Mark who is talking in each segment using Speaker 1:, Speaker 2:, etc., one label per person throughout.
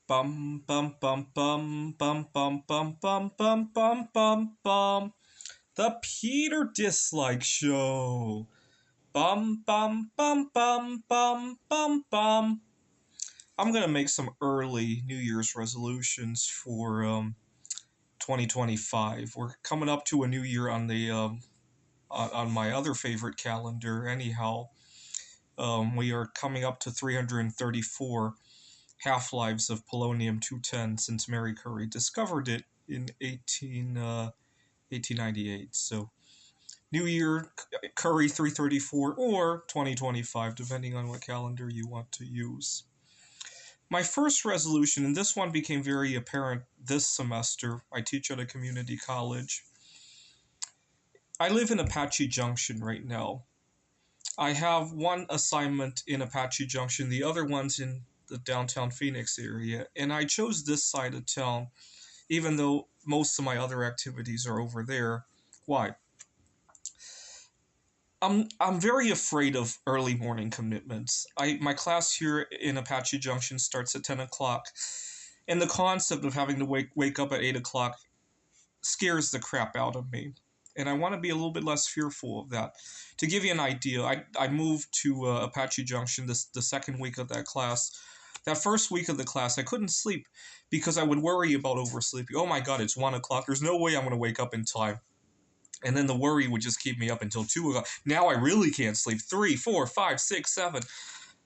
Speaker 1: Bum bum bum bum bum bum bum bum bum bum bum bum. The Peter Dislike Show. Bum bum bum bum bum bum bum. I'm gonna make some early New Year's resolutions for 2025. We're coming up to a new year on the on my other favorite calendar. Anyhow, we are coming up to 334 half-lives of polonium-210 since Mary Curie discovered it in 1898. So New Year, Curie 334, or 2025, depending on what calendar you want to use. My first resolution, and this one became very apparent this semester, I teach at a community college. I live in Apache Junction right now. I have one assignment in Apache Junction, the other one's in the downtown Phoenix area, and I chose this side of town, even though most of my other activities are over there. Why? I'm very afraid of early morning commitments. My class here in Apache Junction starts at 10 o'clock, and the concept of having to wake up at 8 o'clock scares the crap out of me. And I want to be a little bit less fearful of that. To give you an idea, I moved to Apache Junction the second week of that class. That first week of the class, I couldn't sleep because I would worry about oversleeping. Oh my God, it's 1 o'clock. There's no way I'm going to wake up in time. And then the worry would just keep me up until 2 o'clock. Now I really can't sleep. 3, 4, 5, 6, 7.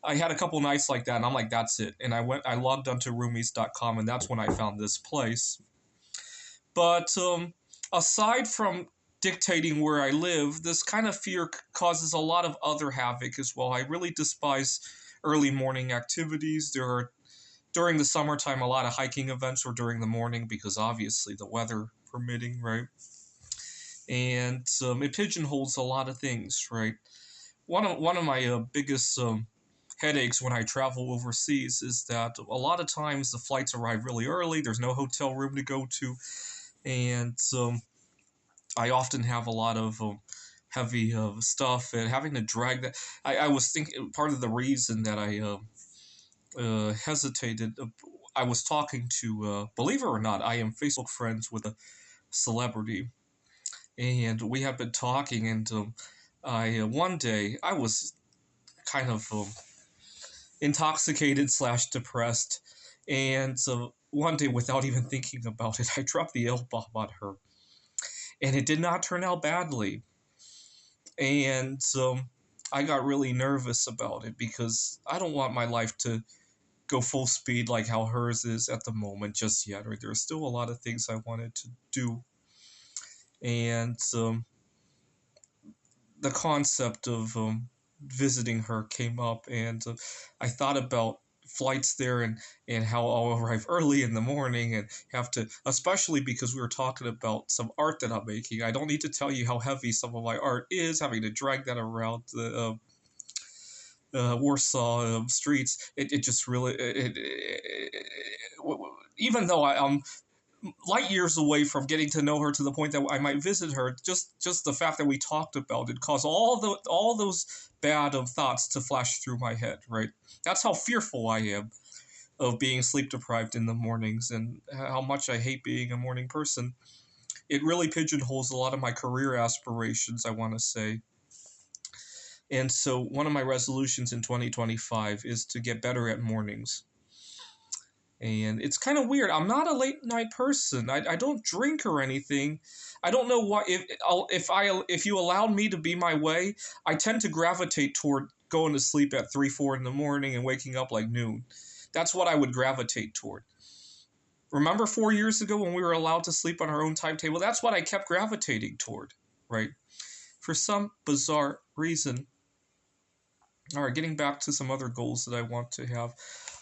Speaker 1: I had a couple nights like that, and I'm like, that's it. And I logged onto roomies.com, and that's when I found this place. But aside from dictating where I live, this kind of fear causes a lot of other havoc as well. I really despise early morning activities. There are, during the summertime, a lot of hiking events or during the morning because obviously the weather permitting, right? And it pigeonholes a lot of things, right? One of my biggest headaches when I travel overseas is that a lot of times the flights arrive really early. There's no hotel room to go to, and I often have a lot of heavy stuff and having to drag that. I was thinking part of the reason that I hesitated. I was talking to, believe it or not, I am Facebook friends with a celebrity, and we have been talking. And I one day I was kind of intoxicated slash depressed, and so one day without even thinking about it, I dropped the L bomb on her, and it did not turn out badly. And I got really nervous about it because I don't want my life to go full speed like how hers is at the moment just yet. Right? There's still a lot of things I wanted to do, and the concept of visiting her came up, and I thought about flights there and how I'll arrive early in the morning and have to, especially because we were talking about some art that I'm making. I don't need to tell you how heavy some of my art is, having to drag that around the Warsaw streets. It just really, even though I'm light years away from getting to know her to the point that I might visit her, just the fact that we talked about it caused all those bad of thoughts to flash through my head. Right, that's how fearful I am of being sleep deprived in the mornings and how much I hate being a morning person. It really pigeonholes a lot of my career aspirations, I want to say. And so one of my resolutions in 2025 is to get better at mornings. And it's kind of weird. I'm not a late night person. I don't drink or anything. I don't know why. If you allowed me to be my way, I tend to gravitate toward going to sleep at 3, 4 in the morning and waking up like noon. That's what I would gravitate toward. Remember 4 years ago when we were allowed to sleep on our own timetable? That's what I kept gravitating toward, right? For some bizarre reason. All right, getting back to some other goals that I want to have.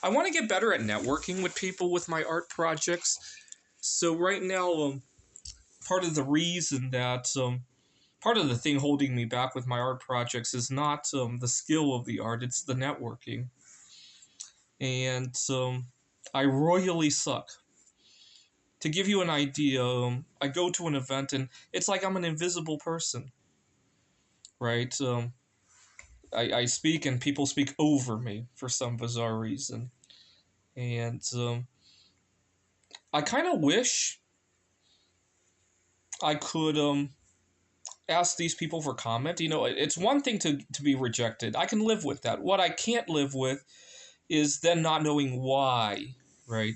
Speaker 1: I want to get better at networking with people with my art projects. So right now, part of the reason that part of the thing holding me back with my art projects is not the skill of the art; it's the networking, and I royally suck. To give you an idea, I go to an event and it's like I'm an invisible person, right? I speak and people speak over me for some bizarre reason. And I kind of wish I could ask these people for comment. It's one thing to be rejected. I can live with that. What I can't live with is then not knowing why, right?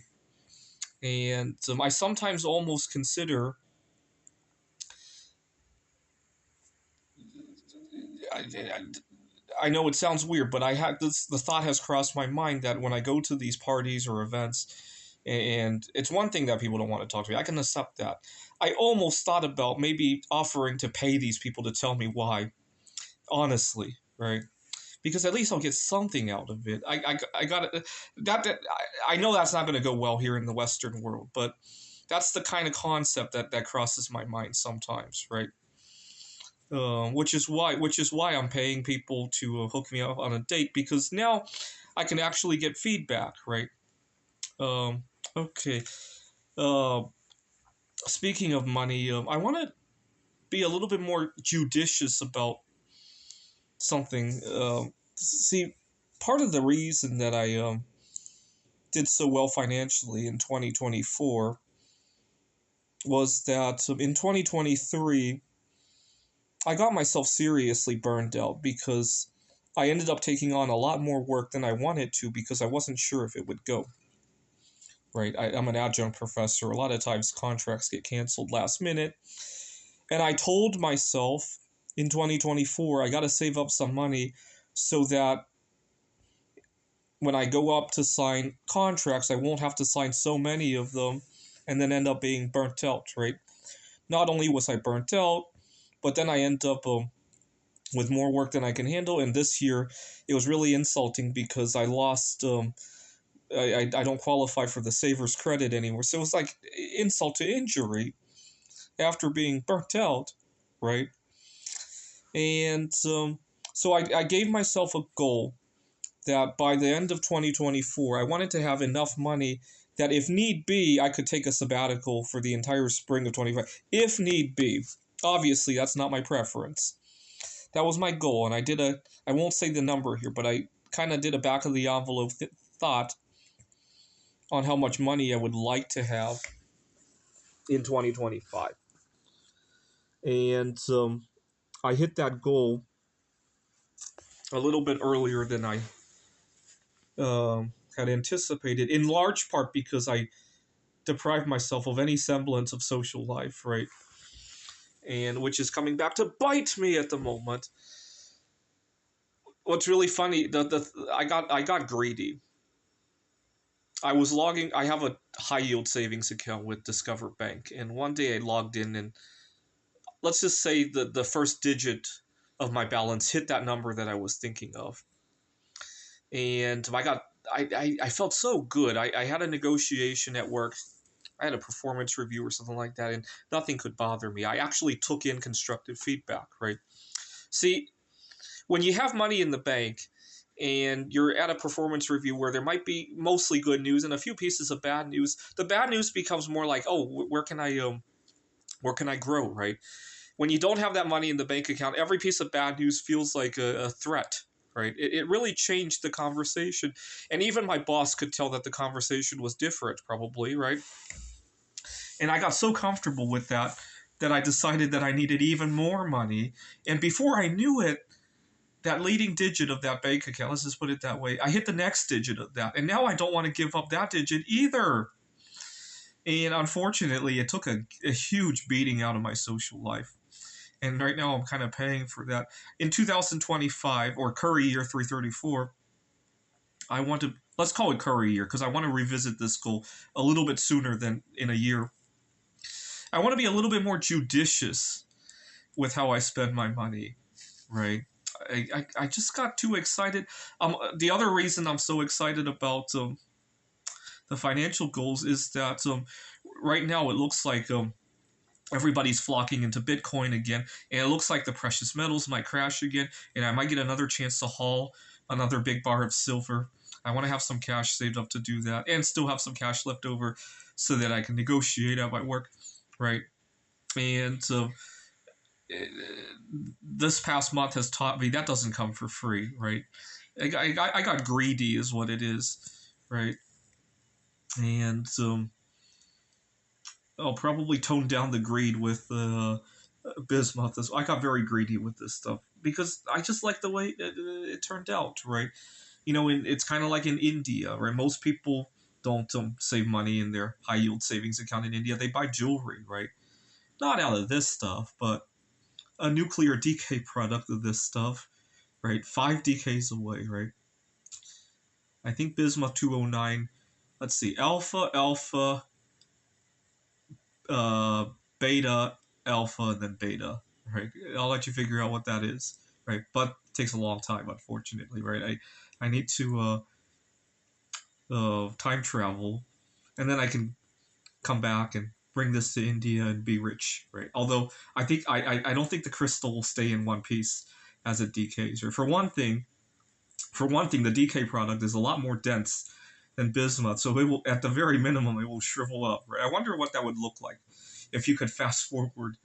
Speaker 1: And I sometimes almost consider. I, I know it sounds weird, but I had this. The thought has crossed my mind that when I go to these parties or events, and it's one thing that people don't want to talk to me. I can accept that. I almost thought about maybe offering to pay these people to tell me why. Honestly, right? Because at least I'll get something out of it. I got it. I know that's not going to go well here in the Western world, but that's the kind of concept that crosses my mind sometimes, right? Which is why I'm paying people to hook me up on a date, because now I can actually get feedback, right? Okay. Uh, Speaking of money, I want to be a little bit more judicious about something. See, part of the reason that I did so well financially in 2024 was that in 2023 I got myself seriously burned out because I ended up taking on a lot more work than I wanted to because I wasn't sure if it would go. Right, I'm an adjunct professor. A lot of times contracts get canceled last minute. And I told myself in 2024, I got to save up some money so that when I go up to sign contracts, I won't have to sign so many of them and then end up being burnt out, right? Not only was I burnt out, but then I end up with more work than I can handle. And this year, it was really insulting because I lost. I don't qualify for the Savers credit anymore. So it was like insult to injury after being burnt out, right? And so I gave myself a goal that by the end of 2024, I wanted to have enough money that if need be, I could take a sabbatical for the entire spring of 25. If need be. Obviously, that's not my preference. That was my goal, and I won't say the number here, but I kind of did a back of the envelope thought on how much money I would like to have in 2025. And I hit that goal a little bit earlier than I had anticipated, in large part because I deprived myself of any semblance of social life, right? And which is coming back to bite me at the moment. What's really funny, I got greedy. I was logging. I have a high yield savings account with Discover Bank, and one day I logged in, and let's just say the first digit of my balance hit that number that I was thinking of, and I felt so good. I had a negotiation at work. I had a performance review or something like that, and nothing could bother me. I actually took in constructive feedback, right? See, when you have money in the bank and you're at a performance review where there might be mostly good news and a few pieces of bad news, the bad news becomes more like, oh, where can I grow, right? When you don't have that money in the bank account, every piece of bad news feels like a threat, right? It really changed the conversation. And even my boss could tell that the conversation was different, probably, right? And I got so comfortable with that I decided that I needed even more money. And before I knew it, that leading digit of that bank account, let's just put it that way, I hit the next digit of that. And now I don't want to give up that digit either. And unfortunately, it took a huge beating out of my social life. And right now I'm kind of paying for that. In 2025, or Curry year 334, I want to, let's call it Curry year, because I want to revisit this goal a little bit sooner than in a year. I want to be a little bit more judicious with how I spend my money, right? I just got too excited. The other reason I'm so excited about the financial goals is that right now it looks like everybody's flocking into Bitcoin again, and it looks like the precious metals might crash again, and I might get another chance to haul another big bar of silver. I want to have some cash saved up to do that, and still have some cash left over so that I can negotiate at my work, right? And this past month has taught me that doesn't come for free, right? I got greedy, is what it is, right? And I'll probably tone down the greed with bismuth. I got very greedy with this stuff because I just like the way it turned out, right? It's kind of like in India, right? Most people don't save money in their high yield savings account in India. They buy jewelry, right? Not out of this stuff, but a nuclear decay product of this stuff, right? 5 decays away, right? I think bismuth 209. Let's see, alpha, alpha, uh, beta, alpha, and then beta, right? I'll let you figure out what that is, right? But it takes a long time, unfortunately, right? I need to time travel, and then I can come back and bring this to India and be rich, right? Although I don't think the crystal will stay in one piece as it decays. Or for one thing, the decay product is a lot more dense than bismuth, so it will, at the very minimum, it will shrivel up. Right? I wonder what that would look like if you could fast forward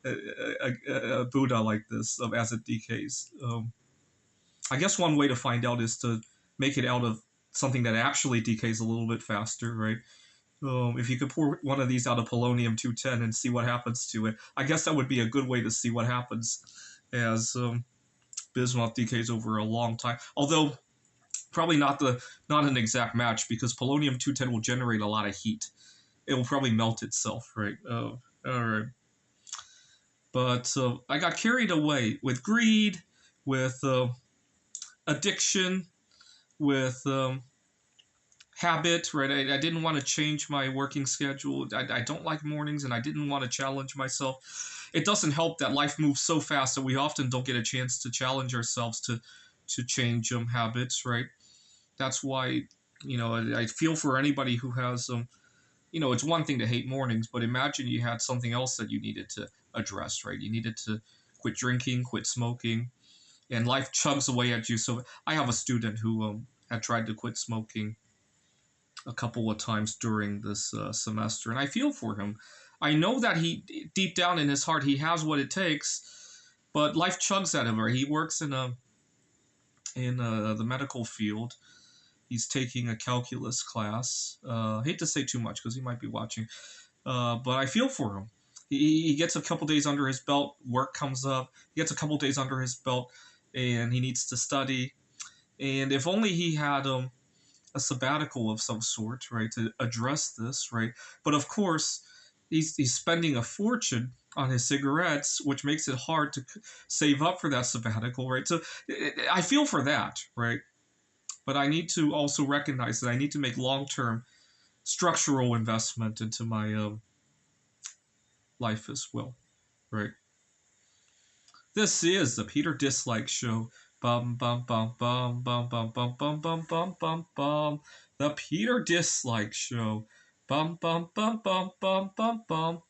Speaker 1: a Buddha like this as it decays. I guess one way to find out is to make it out of something that actually decays a little bit faster, right? If you could pour one of these out of polonium 210 and see what happens to it, I guess that would be a good way to see what happens as bismuth decays over a long time. Although probably not an exact match because polonium 210 will generate a lot of heat. It will probably melt itself, right? All right. But I got carried away with greed, with addiction, with habit, right? I didn't want to change my working schedule. I don't like mornings and I didn't want to challenge myself. It doesn't help that life moves so fast that we often don't get a chance to challenge ourselves to change habits, right? That's why, I feel for anybody who has, it's one thing to hate mornings, but imagine you had something else that you needed to address, right? You needed to quit drinking, quit smoking, and life chugs away at you. So I have a student who had tried to quit smoking a couple of times during this semester, and I feel for him. I know that he, deep down in his heart, he has what it takes, but life chugs at him. Right? He works in the medical field. He's taking a calculus class. Hate to say too much because he might be watching, but I feel for him. He gets a couple days under his belt. Work comes up. He gets a couple days under his belt, and he needs to study. And if only he had a sabbatical of some sort, right, to address this, right? But of course, he's spending a fortune on his cigarettes, which makes it hard to save up for that sabbatical, right? So I feel for that, right? But I need to also recognize that I need to make long-term structural investment into my life as well, right? This is the Peter Dislike Show. Bum bum bum bum bum bum bum bum bum bum bum bum. The Peter Dislike Show. Bum bum bum bum bum bum bum.